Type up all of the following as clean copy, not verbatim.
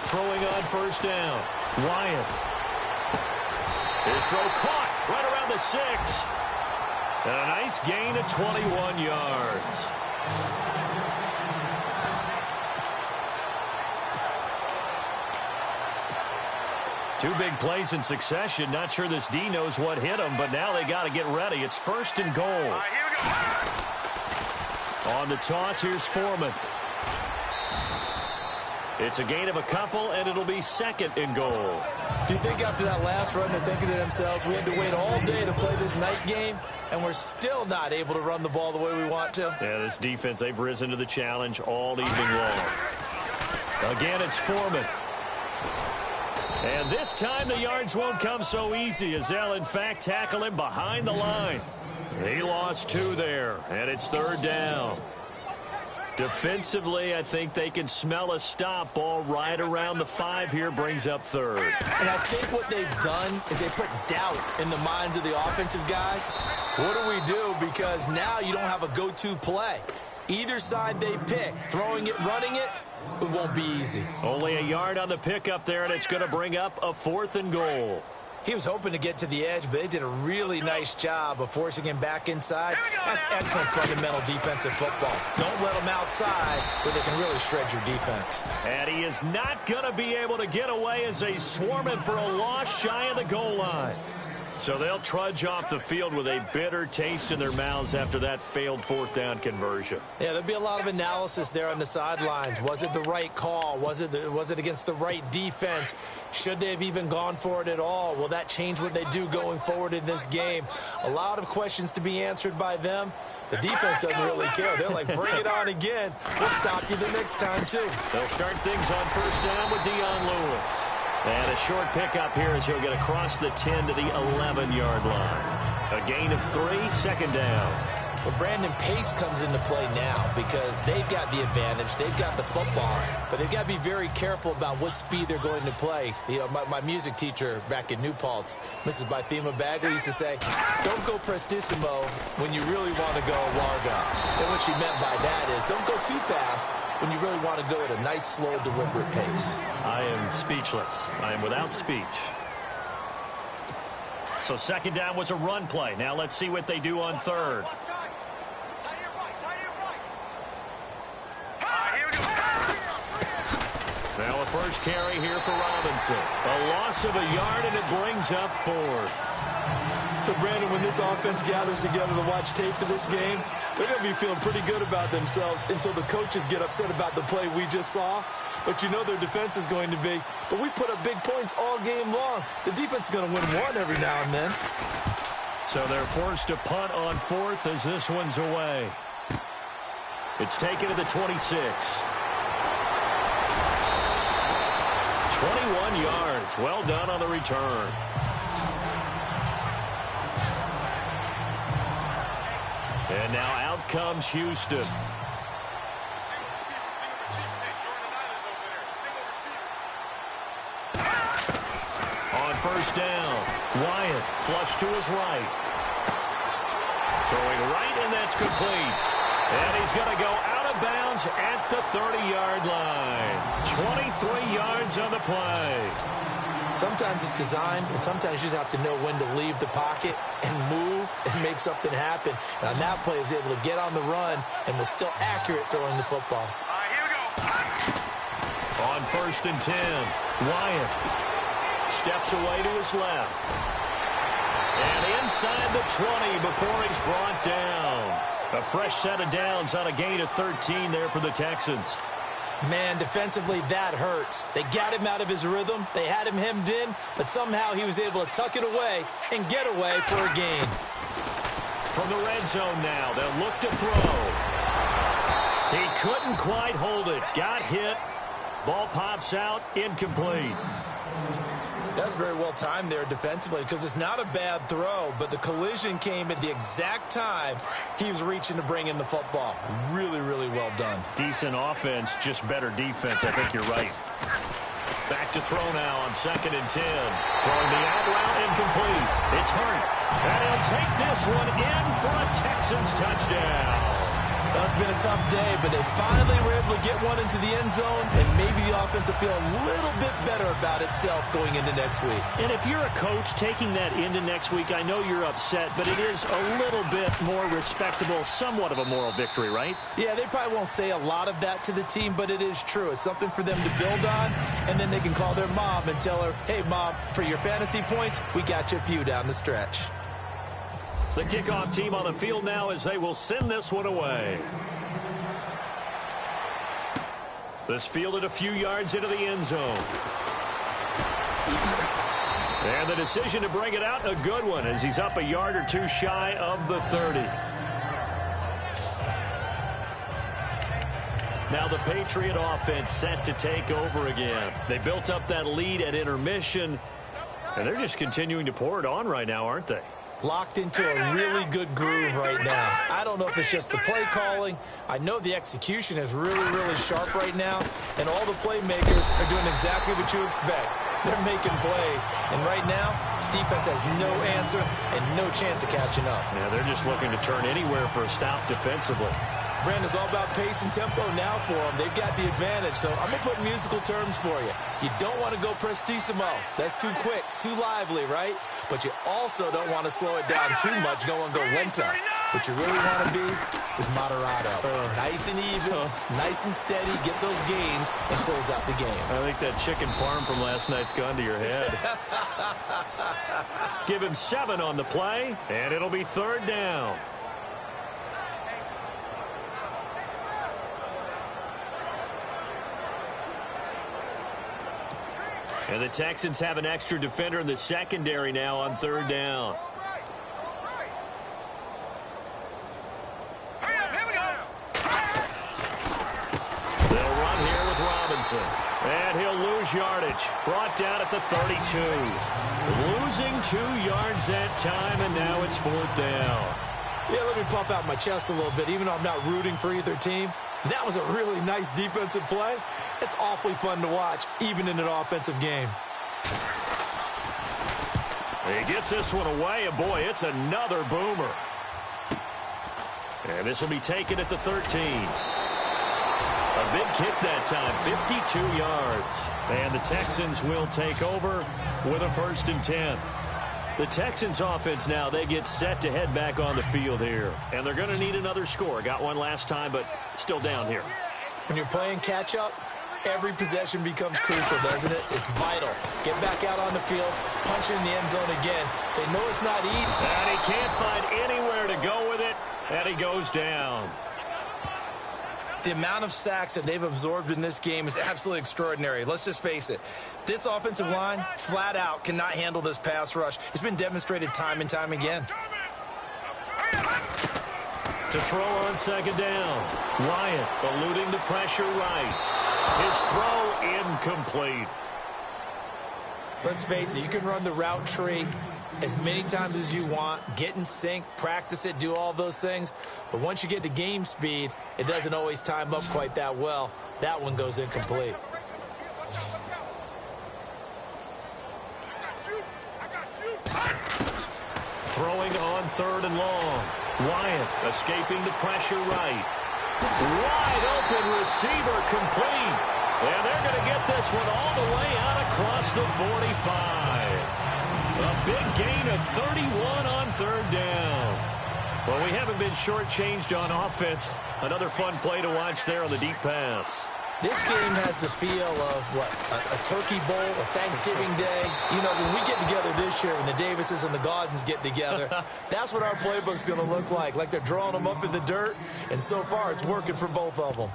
throwing on first down. Wyatt. His throw caught right around the 6. And a nice gain of 21 yards. Two big plays in succession. Not sure this D knows what hit them, but now they got to get ready. It's first and goal. Here we go. On the toss, here's Foreman. It's a gain of a couple, and it'll be second and goal. Do you think after that last run they're thinking to themselves, we had to wait all day to play this night game, and we're still not able to run the ball the way we want to? Yeah, this defense, they've risen to the challenge all evening long. Again, it's Foreman. And this time the yards won't come so easy as they'll, in fact, tackle him behind the line. He lost 2 there, and it's third down. Defensively, I think they can smell a stop. Ball right around the 5 here brings up third. And I think what they've done is they put doubt in the minds of the offensive guys. What do we do? Because now you don't have a go-to play. Either side they pick, throwing it, running it, it won't be easy. Only a yard on the pickup there, and it's going to bring up a 4th and goal. He was hoping to get to the edge, but they did a really nice job of forcing him back inside. That's excellent fundamental defensive football. Don't let him outside where they can really shred your defense. And he is not going to be able to get away as they swarm him for a loss shy of the goal line. So they'll trudge off the field with a bitter taste in their mouths after that failed 4th down conversion. Yeah, there'll be a lot of analysis there on the sidelines. Was it the right call? Was it against the right defense? Should they have even gone for it at all? Will that change what they do going forward in this game? A lot of questions to be answered by them. The defense doesn't really care. They're like, bring it on again. We'll stop you the next time, too. They'll start things on first down with Dion Lewis. And a short pickup here as he'll get across the 10 to the 11-yard line. A gain of 3, second down. Well, Brandon, pace comes into play now because they've got the advantage. They've got the football, but they've got to be very careful about what speed they're going to play. You know, my music teacher back in New Paltz, Mrs. Bythema Bagley, used to say, don't go prestissimo when you really want to go largo. And what she meant by that is don't go too fast when you really want to go at a nice, slow, deliberate pace. I am speechless. I am without speech. So second down was a run play. Now let's see what they do on third. Now a first carry here for Robinson. A loss of a yard, and it brings up 4th. So, Brandon, when this offense gathers together to watch tape for this game, they're going to be feeling pretty good about themselves until the coaches get upset about the play we just saw. But you know their defense is going to be. But we put up big points all game long. The defense is going to win one every now and then. So they're forced to punt on 4th as this one's away. It's taken to the 26. 21 yards. Well done on the return. And now out comes Houston. On first down, Wyatt flush to his right. Throwing right, and that's complete. And he's going to go out of bounds at the 30-yard line. 23 yards on the play. Sometimes it's designed, and sometimes you just have to know when to leave the pocket and move and make something happen. And on that play, he was able to get on the run and was still accurate throwing the football. Here we go. On first and 10, Wyatt steps away to his left. And inside the 20 before he's brought down. A fresh set of downs on a gain of 13 there for the Texans. Man, defensively, that hurts. They got him out of his rhythm. They had him hemmed in, but somehow he was able to tuck it away and get away for a gain. From the red zone now, they'll look to throw. He couldn't quite hold it. Got hit. Ball pops out, incomplete. That's very well timed there defensively because it's not a bad throw, but the collision came at the exact time he was reaching to bring in the football. Really, really well done. Decent offense, just better defense. I think you're right. Back to throw now on second and 10. Throwing the out route incomplete. It's Hurt. And he'll take this one in for a Texans touchdown. Well, it's been a tough day, but they finally were able to get one into the end zone, and maybe the offense will feel a little bit better about itself going into next week. And if you're a coach taking that into next week, I know you're upset, but it is a little bit more respectable, somewhat of a moral victory, right? Yeah, they probably won't say a lot of that to the team, but it is true. It's something for them to build on, and then they can call their mom and tell her, hey, Mom, for your fantasy points, we got you a few down the stretch. The kickoff team on the field now as they will send this one away. This fielded a few yards into the end zone. And the decision to bring it out, a good one, as he's up a yard or two shy of the 30. Now the Patriot offense set to take over again. They built up that lead at intermission, and they're just continuing to pour it on right now, aren't they? Locked into a really good groove right now. I don't know if it's just the play calling. I know the execution is really, really sharp right now, and all the playmakers are doing exactly what you expect. They're making plays, and right now, defense has no answer and no chance of catching up. Yeah, they're just looking to turn anywhere for a stop defensively. Brandon's all about pace and tempo now for them. They've got the advantage, so I'm going to put musical terms for you. You don't want to go prestissimo. That's too quick, too lively, right? But you also don't want to slow it down too much. You don't want to go lento. What you really want to be is moderato. Nice and even, nice and steady, get those gains, and close out the game. I think that chicken parm from last night's gone to your head. Give him 7 on the play, and it'll be 3rd down. And the Texans have an extra defender in the secondary now on 3rd down. They'll run here with Robinson. And he'll lose yardage. Brought down at the 32. Losing 2 yards that time, and now it's 4th down. Yeah, let me puff out my chest a little bit, even though I'm not rooting for either team. That was a really nice defensive play. It's awfully fun to watch, even in an offensive game. He gets this one away, and boy, it's another boomer. And this will be taken at the 13. A big kick that time, 52 yards. And the Texans will take over with a 1st and 10. The Texans offense now, they get set to head back on the field here. And they're going to need another score. Got one last time, but still down here. When you're playing catch-up, every possession becomes crucial, doesn't it? It's vital. Get back out on the field, punch it in the end zone again. They know it's not easy. And he can't find anywhere to go with it, and he goes down. The amount of sacks that they've absorbed in this game is absolutely extraordinary. Let's just face it. This offensive line, flat out, cannot handle this pass rush. It's been demonstrated time and time again. To throw on 2nd down. Wyatt eluding the pressure right. His throw incomplete. Let's face it, you can run the route tree as many times as you want, get in sync, practice it, do all those things. But once you get to game speed, it doesn't always time up quite that well. That one goes incomplete. Throwing on 3rd and long. Wyatt escaping the pressure right. Wide open receiver complete. And they're going to get this one all the way out across the 45. A big gain of 31 on 3rd down. Well, we haven't been shortchanged on offense. Another fun play to watch there on the deep pass. This game has the feel of, what, a turkey bowl, a Thanksgiving day. You know, when we get together this year, when the Davises and the Gaudens get together, that's what our playbook's going to look like they're drawing them up in the dirt, and so far it's working for both of them.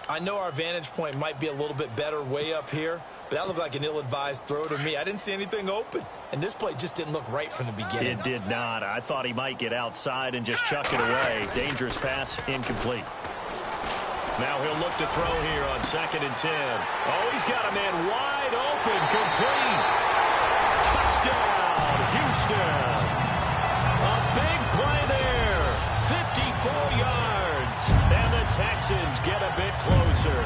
I know our vantage point might be a little bit better way up here, but that looked like an ill-advised throw to me. I didn't see anything open, and this play just didn't look right from the beginning. It did not. I thought he might get outside and just chuck it away. Dangerous pass, incomplete. Now he'll look to throw here on 2nd and 10. Oh, he's got a man wide open, complete. Touchdown, Houston. A big play there, 54 yards. And the Texans get a bit closer.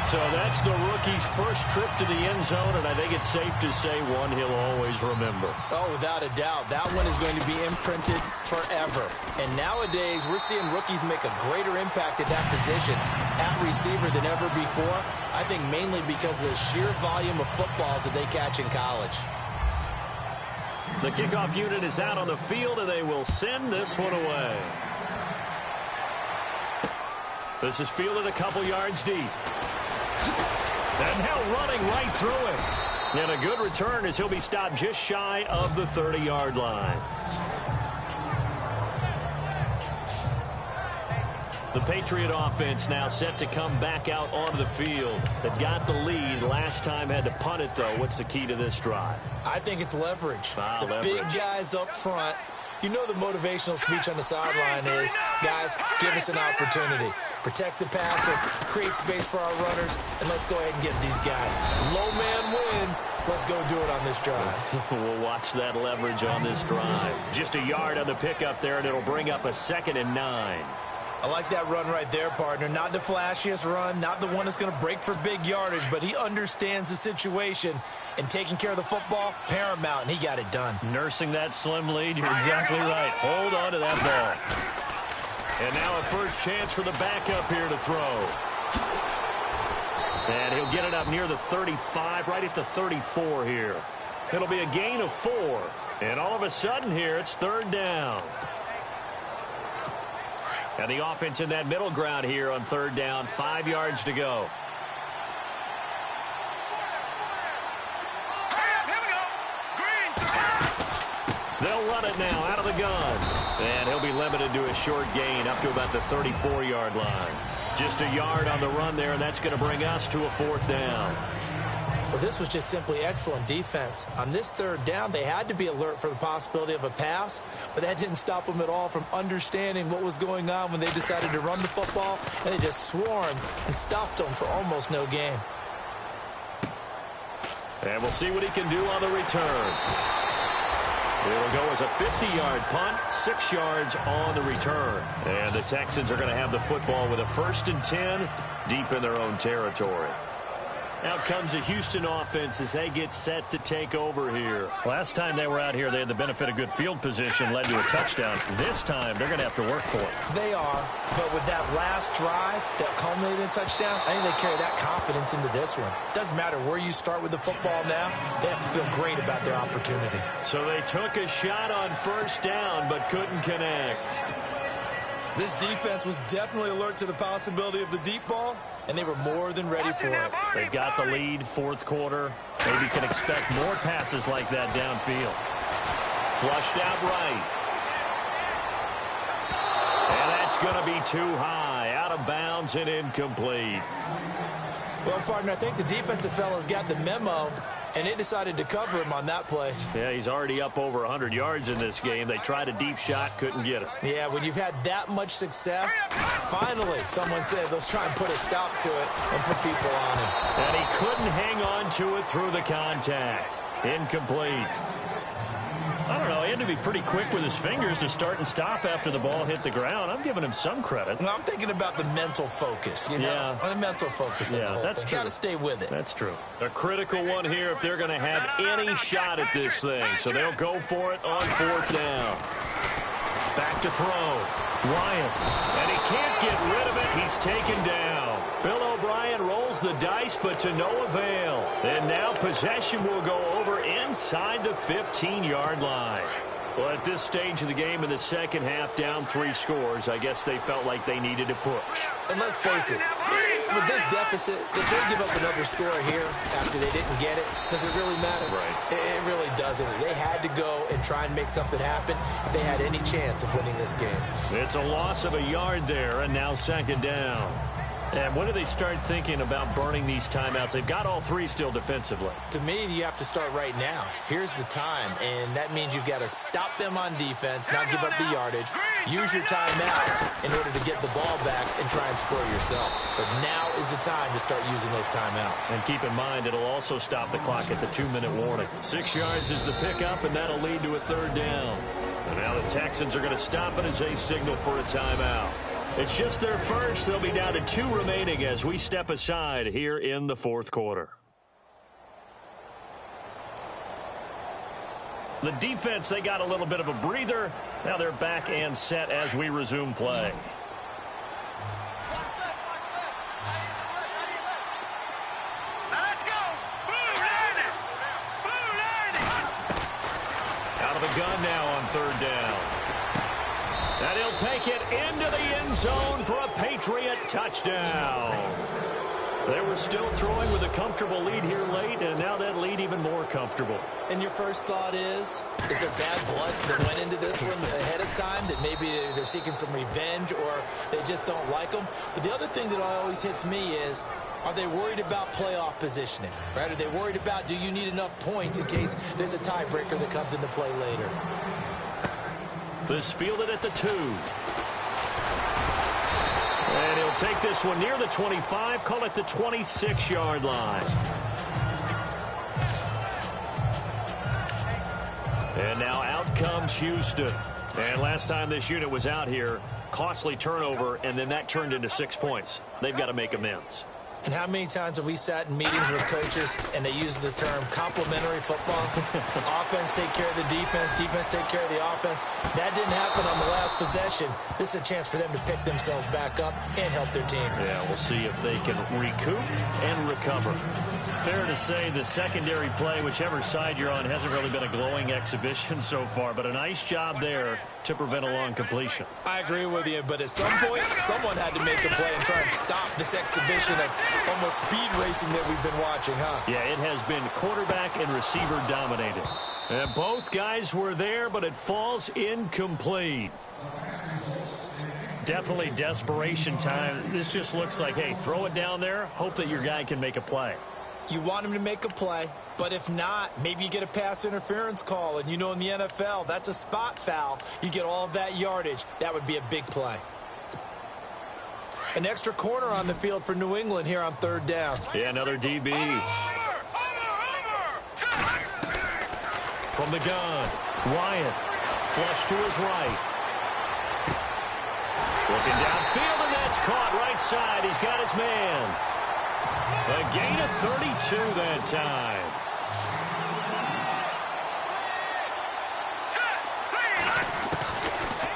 So that's the rookie's first trip to the end zone, and I think it's safe to say one he'll always remember. Oh, without a doubt. That one is going to be imprinted forever. And nowadays, we're seeing rookies make a greater impact at that position at receiver than ever before. I think mainly because of the sheer volume of footballs that they catch in college. The kickoff unit is out on the field, and they will send this one away. This is fielded a couple yards deep. And now running right through it. And a good return as he'll be stopped just shy of the 30-yard line. The Patriot offense now set to come back out onto the field. They've got the lead. Last time had to punt it, though. What's the key to this drive? I think it's leverage. The big guys up front. You know the motivational speech on the sideline is, guys, give us an opportunity. Protect the passer, create space for our runners, and let's go ahead and get these guys. Low man wins. Let's go do it on this drive. We'll watch that leverage on this drive. Just a yard on the pickup there, and it'll bring up a 2nd and 9. I like that run right there, partner. Not the flashiest run, not the one that's going to break for big yardage, but he understands the situation, and taking care of the football, paramount, and he got it done. Nursing that slim lead, you're exactly right. Hold on to that ball. And now a first chance for the backup here to throw. And he'll get it up near the 35, right at the 34 here. It'll be a gain of 4. And all of a sudden here, it's 3rd down. And the offense in that middle ground here on 3rd down, 5 yards to go. They'll run it now out of the gun. And he'll be limited to a short gain up to about the 34-yard line. Just a yard on the run there, and that's going to bring us to a 4th down. Well, this was just simply excellent defense. On this 3rd down, they had to be alert for the possibility of a pass, but that didn't stop them at all from understanding what was going on when they decided to run the football, and they just swarmed and stopped them for almost no gain. And we'll see what he can do on the return. It'll go as a 50-yard punt, 6 yards on the return. And the Texans are going to have the football with a 1st and 10 deep in their own territory. Out comes the Houston offense as they get set to take over here. Last time they were out here, they had the benefit of good field position, led to a touchdown. This time, they're going to have to work for it. They are, but with that last drive that culminated in a touchdown, I think they carry that confidence into this one. Doesn't matter where you start with the football now, they have to feel great about their opportunity. So they took a shot on 1st down, but couldn't connect. This defense was definitely alert to the possibility of the deep ball, and they were more than ready for it. They've got the lead, 4th quarter. Maybe can expect more passes like that downfield. Flushed out right. And that's going to be too high. Out of bounds and incomplete. Well, partner, I think the defensive fellas got the memo, and they decided to cover him on that play. Yeah, he's already up over 100 yards in this game. They tried a deep shot, couldn't get it. Yeah, when you've had that much success, finally someone said, let's try and put a stop to it and put people on him. And he couldn't hang on to it through the contact. Incomplete. I don't know, he had to be pretty quick with his fingers to start and stop after the ball hit the ground. I'm giving him some credit. Well, I'm thinking about the mental focus, you know? The mental focus. Yeah, that's true. Got to stay with it. That's true. A critical one here if they're going to have any shot at this thing. So they'll go for it on 4th down. Back to throw. Wyatt. And he can't get rid of it. He's taken down. Bill O'Brien rolls the dice, but to no avail. And now possession will go over inside the 15-yard line. Well, at this stage of the game in the second half, down 3 scores, I guess they felt like they needed to push. And let's face it, with this deficit, if they give up another score here after they didn't get it, does it really matter? Right. It really doesn't. They had to go and try and make something happen if they had any chance of winning this game. It's a loss of a yard there, and now 2nd down. And when do they start thinking about burning these timeouts? They've got all 3 still defensively. To me, you have to start right now. Here's the time, and that means you've got to stop them on defense, not give up the yardage, use your timeouts in order to get the ball back and try and score yourself. But now is the time to start using those timeouts. And keep in mind, it'll also stop the clock at the 2-minute warning. 6 yards is the pickup, and that'll lead to a 3rd down. And now the Texans are going to stop it as they signal for a timeout. It's just their first. They'll be down to 2 remaining as we step aside here in the fourth quarter. The defense, they got a little bit of a breather. Now they're back and set as we resume play. Out of the gun now on third down. And he'll take it into the end zone for a Patriot touchdown. They were still throwing with a comfortable lead here late, and now that lead even more comfortable. And your first thought is there bad blood that went into this one ahead of time, that maybe they're seeking some revenge or they just don't like them? But the other thing that always hits me is, are they worried about playoff positioning? Right? Are they worried about, do you need enough points in case there's a tiebreaker that comes into play later? This fielded at the 2. And he'll take this one near the 25, call it the 26-yard line. And now out comes Houston. And last time this unit was out here, costly turnover, and then that turned into 6 points. They've got to make amends. And how many times have we sat in meetings with coaches and they use the term complementary football? Offense take care of the defense, defense take care of the offense. That didn't happen on the last possession. This is a chance for them to pick themselves back up and help their team. Yeah, we'll see if they can recoup and recover. Fair to say the secondary play, whichever side you're on, hasn't really been a glowing exhibition so far, but a nice job there to prevent a long completion. I agree with you, but at some point, someone had to make a play and try and stop this exhibition of almost speed racing that we've been watching, huh? Yeah, it has been quarterback and receiver dominated. And both guys were there, but it falls incomplete. Definitely desperation time. This just looks like, hey, throw it down there, hope that your guy can make a play. You want him to make a play, but if not, maybe you get a pass interference call. And you know in the NFL, that's a spot foul. You get all of that yardage. That would be a big play. An extra corner on the field for New England here on third down. Yeah, another DB. From the gun, Wyatt. Flush to his right. Looking downfield, and that's caught right side. He's got his man. A gain of 32 that time.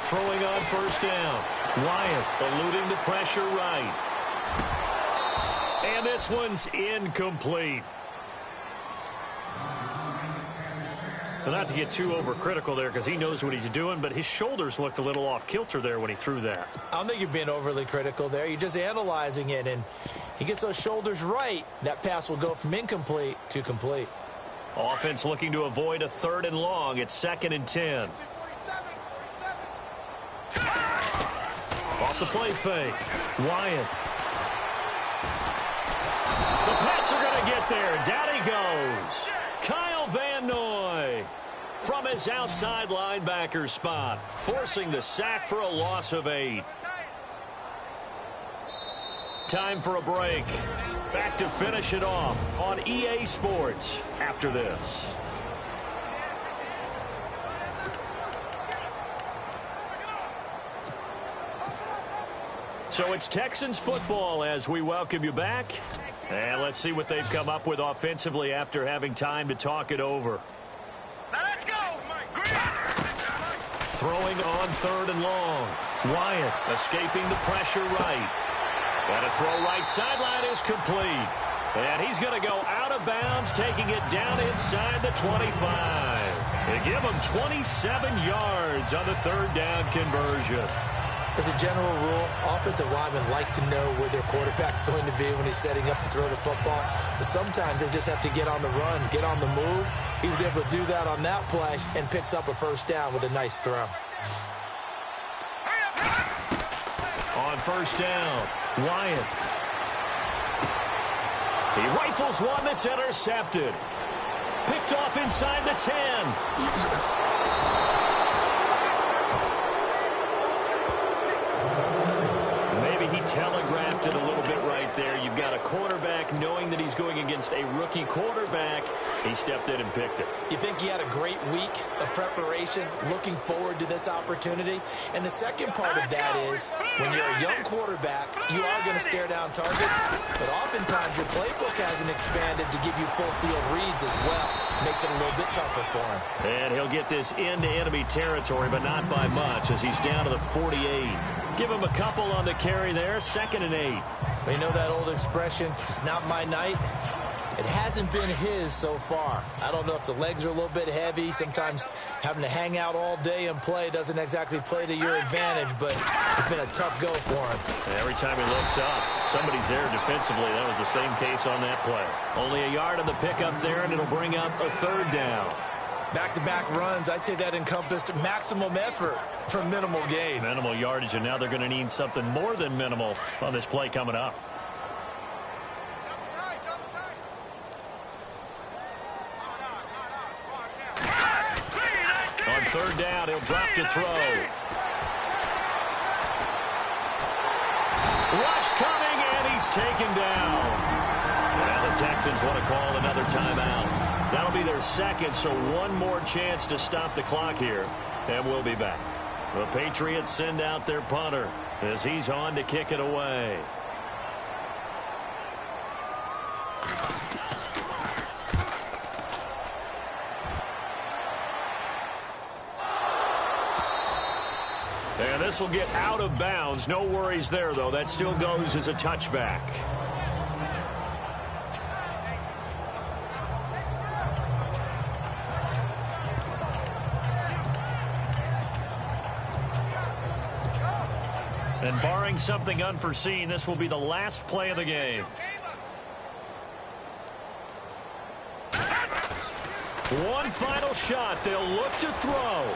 Throwing on first down. Wyatt eluding the pressure right. And this one's incomplete. Well, not to get too overcritical there because he knows what he's doing, but his shoulders looked a little off kilter there when he threw that. I don't think you're being overly critical there. You're just analyzing it, and he gets those shoulders right. That pass will go from incomplete to complete. Offense looking to avoid a 3rd and long. It's 2nd and 10. Off the play fake. Wyatt. The Pats are going to get there. Down he goes. Kyle Van Noy from his outside linebacker spot, forcing the sack for a loss of 8. Time for a break. Back to finish it off on EA Sports after this. So it's Texans football as we welcome you back. And let's see what they've come up with offensively after having time to talk it over. Now let's go. Throwing on 3rd and long. Wyatt escaping the pressure right. And a throw right sideline is complete. And he's going to go out of bounds, taking it down inside the 25. They give him 27 yards on the 3rd down conversion. As a general rule, offensive linemen like to know where their quarterback's going to be when he's setting up to throw the football. But sometimes they just have to get on the run, get on the move. He was able to do that on that play and picks up a 1st down with a nice throw. On 1st down, Wyatt. He rifles one that's intercepted. Picked off inside the 10. Telegraphed it a little bit right there. You've got a quarterback knowing knowing that he's going against a rookie quarterback, he stepped in and picked it. You think he had a great week of preparation, looking forward to this opportunity? And the second part of that is, when you're a young quarterback, you are going to stare down targets, but oftentimes your playbook hasn't expanded to give you full field reads as well. Makes it a little bit tougher for him. And he'll get this into enemy territory, but not by much, as he's down to the 48. Give him a couple on the carry there, 2nd and 8. But you know that old expression, it's not my night? It hasn't been his so far. I don't know if the legs are a little bit heavy. Sometimes having to hang out all day and play doesn't exactly play to your advantage, but it's been a tough go for him. And every time he looks up, somebody's there defensively. That was the same case on that play. Only a yard on the pickup there, and it'll bring up a 3rd down. Back-to-back runs, I'd say that encompassed maximum effort for minimal gain. Minimal yardage, and now they're going to need something more than minimal on this play coming up. On 3rd down, he'll drop to throw. Rush coming, and he's taken down. And the Texans want to call another timeout. That'll be their 2nd, so one more chance to stop the clock here, and we'll be back. The Patriots send out their punter as he's on to kick it away. And this will get out of bounds. No worries there, though. That still goes as a touchback. And barring something unforeseen, this will be the last play of the game. One final shot. They'll look to throw.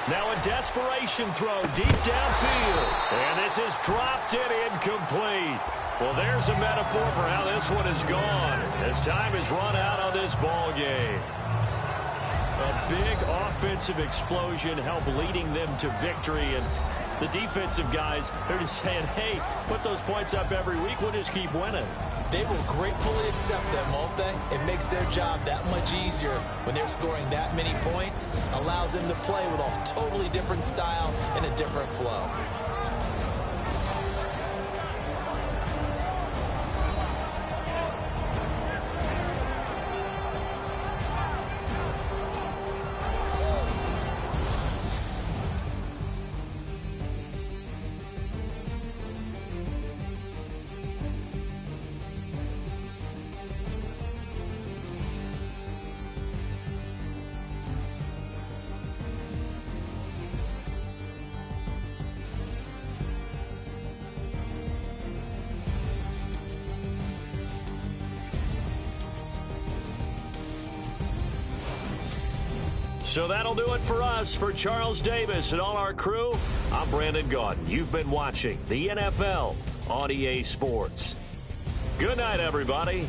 Now a desperation throw deep downfield. And this is dropped and incomplete. Well, there's a metaphor for how this one is gone, as time has run out on this ball game. A big offensive explosion helped leading them to victory, and the defensive guys, they're just saying, hey, put those points up every week. We'll just keep winning. They will gratefully accept them, won't they? It makes their job that much easier when they're scoring that many points. Allows them to play with a totally different style and a different flow. So that'll do it for us. For Charles Davis and all our crew, I'm Brandon Gaudin. You've been watching the NFL on EA Sports. Good night, everybody.